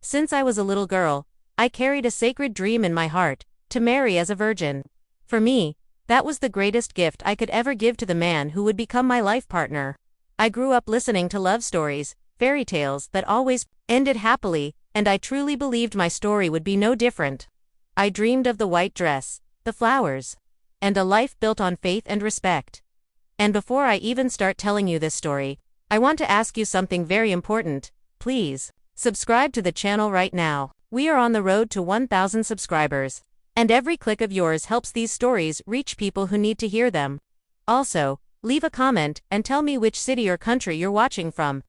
Since I was a little girl, I carried a sacred dream in my heart, to marry as a virgin. For me, that was the greatest gift I could ever give to the man who would become my life partner. I grew up listening to love stories, fairy tales that always ended happily, and I truly believed my story would be no different. I dreamed of the white dress, the flowers, and a life built on faith and respect. And before I even start telling you this story, I want to ask you something very important. Please, subscribe to the channel right now. We are on the road to 1,000 subscribers, and every click of yours helps these stories reach people who need to hear them. Also, leave a comment and tell me which city or country you're watching from.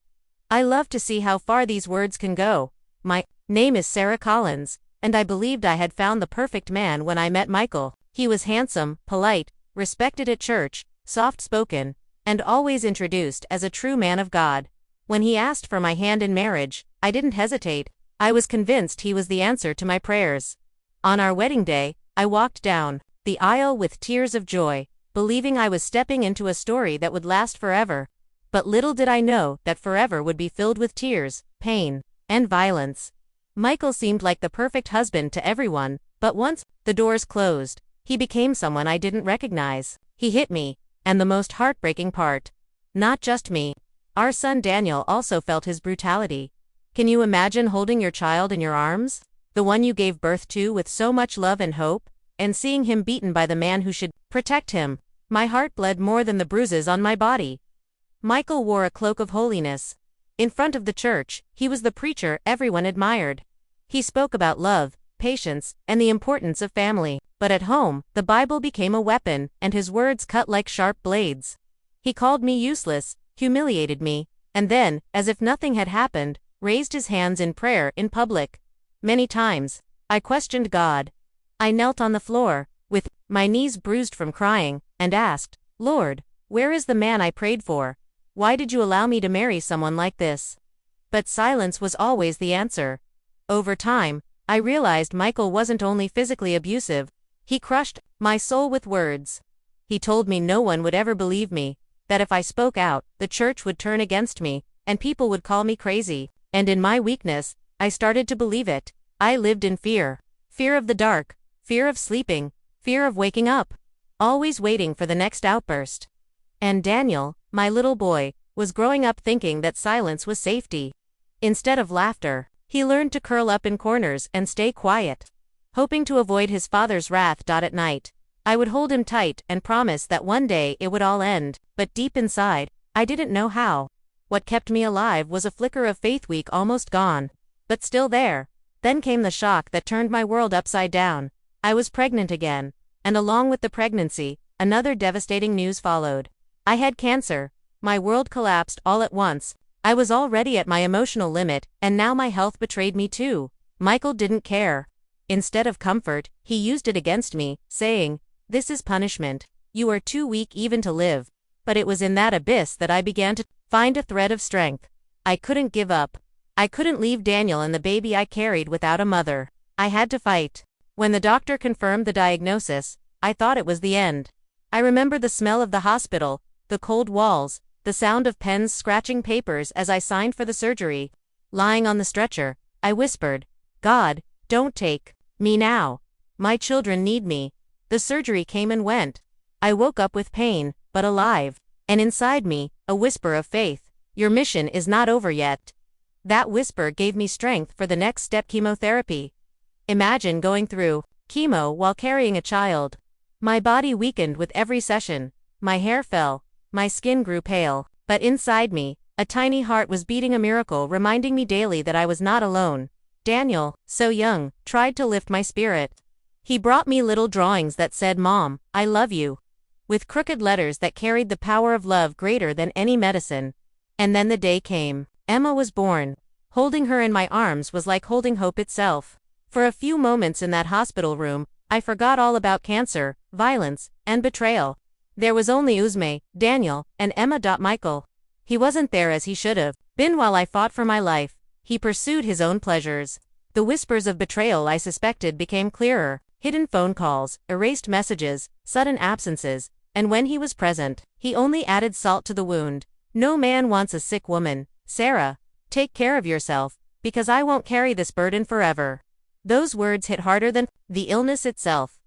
I love to see how far these words can go. My name is Sarah Collins, and I believed I had found the perfect man when I met Michael. He was handsome, polite, respected at church, soft-spoken, and always introduced as a true man of God. When he asked for my hand in marriage, I didn't hesitate. I was convinced he was the answer to my prayers. On our wedding day, I walked down the aisle with tears of joy, believing I was stepping into a story that would last forever. But little did I know that forever would be filled with tears, pain, and violence. Michael seemed like the perfect husband to everyone, but once the doors closed, he became someone I didn't recognize. He hit me, and the most heartbreaking part, not just me, our son Daniel also felt his brutality. Can you imagine holding your child in your arms, the one you gave birth to with so much love and hope, and seeing him beaten by the man who should protect him? My heart bled more than the bruises on my body. Michael wore a cloak of holiness. In front of the church, he was the preacher everyone admired. He spoke about love, patience, and the importance of family. But at home, the Bible became a weapon, and his words cut like sharp blades. He called me useless, humiliated me, and then, as if nothing had happened, raised his hands in prayer in public. Many times, I questioned God. I knelt on the floor, with my knees bruised from crying, and asked, "Lord, where is the man I prayed for? Why did you allow me to marry someone like this?" But silence was always the answer. Over time, I realized Michael wasn't only physically abusive, he crushed my soul with words. He told me no one would ever believe me, that if I spoke out, the church would turn against me, and people would call me crazy. And in my weakness, I started to believe it. I lived in fear. Fear of the dark, fear of sleeping, fear of waking up, always waiting for the next outburst. And Daniel, my little boy, was growing up thinking that silence was safety. Instead of laughter, he learned to curl up in corners and stay quiet, hoping to avoid his father's wrath. At night, I would hold him tight and promise that one day it would all end, but deep inside, I didn't know how. What kept me alive was a flicker of faith, weak, almost gone, but still there. Then came the shock that turned my world upside down. I was pregnant again, and along with the pregnancy, another devastating news followed. I had cancer. My world collapsed all at once. I was already at my emotional limit, and now my health betrayed me too. Michael didn't care. Instead of comfort, he used it against me, saying, "This is punishment. You are too weak even to live." But it was in that abyss that I began to find a thread of strength. I couldn't give up. I couldn't leave Daniel and the baby I carried without a mother. I had to fight. When the doctor confirmed the diagnosis, I thought it was the end. I remember the smell of the hospital, the cold walls, the sound of pens scratching papers as I signed for the surgery. Lying on the stretcher, I whispered, "God, don't take me now. My children need me." The surgery came and went. I woke up with pain, but alive. And inside me, a whisper of faith. "Your mission is not over yet." That whisper gave me strength for the next step: chemotherapy. Imagine going through chemo while carrying a child. My body weakened with every session. My hair fell. My skin grew pale. But inside me, a tiny heart was beating a miracle, reminding me daily that I was not alone. Daniel, so young, tried to lift my spirit. He brought me little drawings that said, "Mom, I love you," with crooked letters that carried the power of love greater than any medicine. And then the day came. Emma was born. Holding her in my arms was like holding hope itself. For a few moments in that hospital room, I forgot all about cancer, violence, and betrayal. There was only Uzme, Daniel, and Emma. Michael. He wasn't there as he should have been while I fought for my life. He pursued his own pleasures. The whispers of betrayal I suspected became clearer. Hidden phone calls, erased messages, sudden absences, and when he was present, he only added salt to the wound. No man wants a sick woman. "Sarah, take care of yourself. because I won't carry this burden forever." Those words hit harder than the illness itself.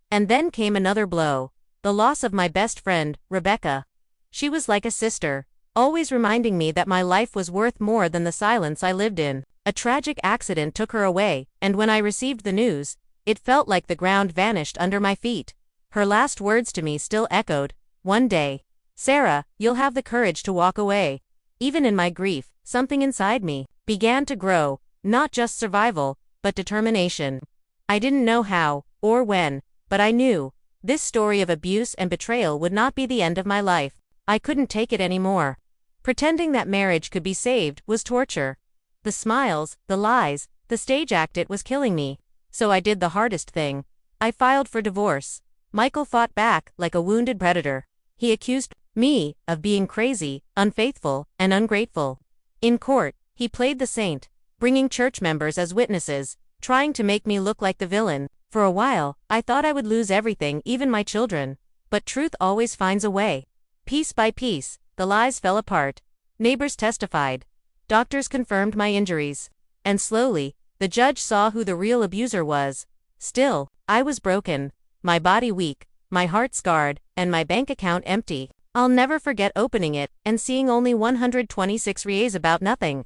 And then came another blow. The loss of my best friend, Rebecca. She was like a sister, always reminding me that my life was worth more than the silence I lived in. A tragic accident took her away, and when I received the news, it felt like the ground vanished under my feet. Her last words to me still echoed, one day. "Sarah, you'll have the courage to walk away." Even in my grief, something inside me began to grow, not just survival, but determination. I didn't know how, or when, but I knew this story of abuse and betrayal would not be the end of my life. I couldn't take it anymore. Pretending that marriage could be saved was torture. The smiles, the lies, the stage act, it was killing me. So I did the hardest thing. I filed for divorce. Michael fought back like a wounded predator. He accused me of being crazy, unfaithful, and ungrateful. In court, he played the saint, bringing church members as witnesses, trying to make me look like the villain. For a while, I thought I would lose everything, even my children. But truth always finds a way. Piece by piece, the lies fell apart. Neighbors testified. Doctors confirmed my injuries. And slowly, the judge saw who the real abuser was. Still, I was broken, my body weak, my heart scarred, and my bank account empty. I'll never forget opening it and seeing only 126 reais about nothing.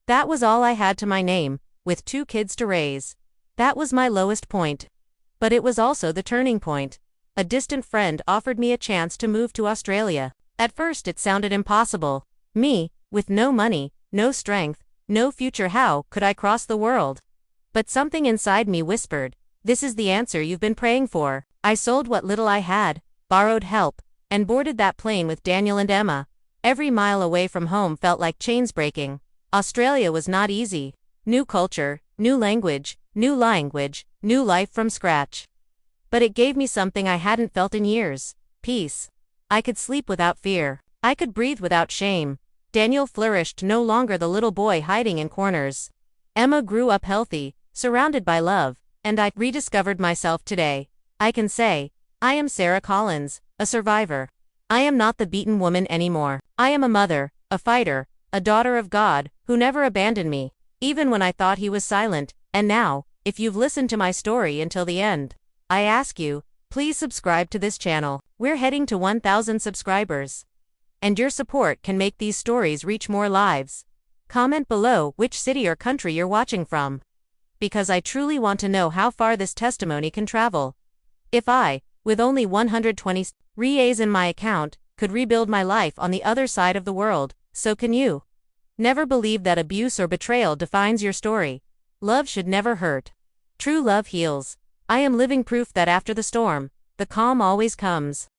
That was all I had to my name, with 2 kids to raise. That was my lowest point. But it was also the turning point. A distant friend offered me a chance to move to Australia. At first it sounded impossible. Me, with no money, no strength, no future, how could I cross the world? But something inside me whispered, "This is the answer you've been praying for." I sold what little I had, borrowed help, and boarded that plane with Daniel and Emma. Every mile away from home felt like chains breaking. Australia was not easy. New culture, new language, new life from scratch. But it gave me something I hadn't felt in years: peace. I could sleep without fear. I could breathe without shame. Daniel flourished, no longer the little boy hiding in corners. Emma grew up healthy, surrounded by love, and I rediscovered myself today. I can say, I am Sarah Collins, a survivor. I am not the beaten woman anymore. I am a mother, a fighter, a daughter of God, who never abandoned me, even when I thought he was silent. And now, if you've listened to my story until the end, I ask you, please subscribe to this channel. We're heading to 1,000 subscribers. And your support can make these stories reach more lives. Comment below which city or country you're watching from, because I truly want to know how far this testimony can travel. If I, with only 120 reais in my account, could rebuild my life on the other side of the world, so can you. Never believe that abuse or betrayal defines your story. Love should never hurt. True love heals. I am living proof that after the storm, the calm always comes.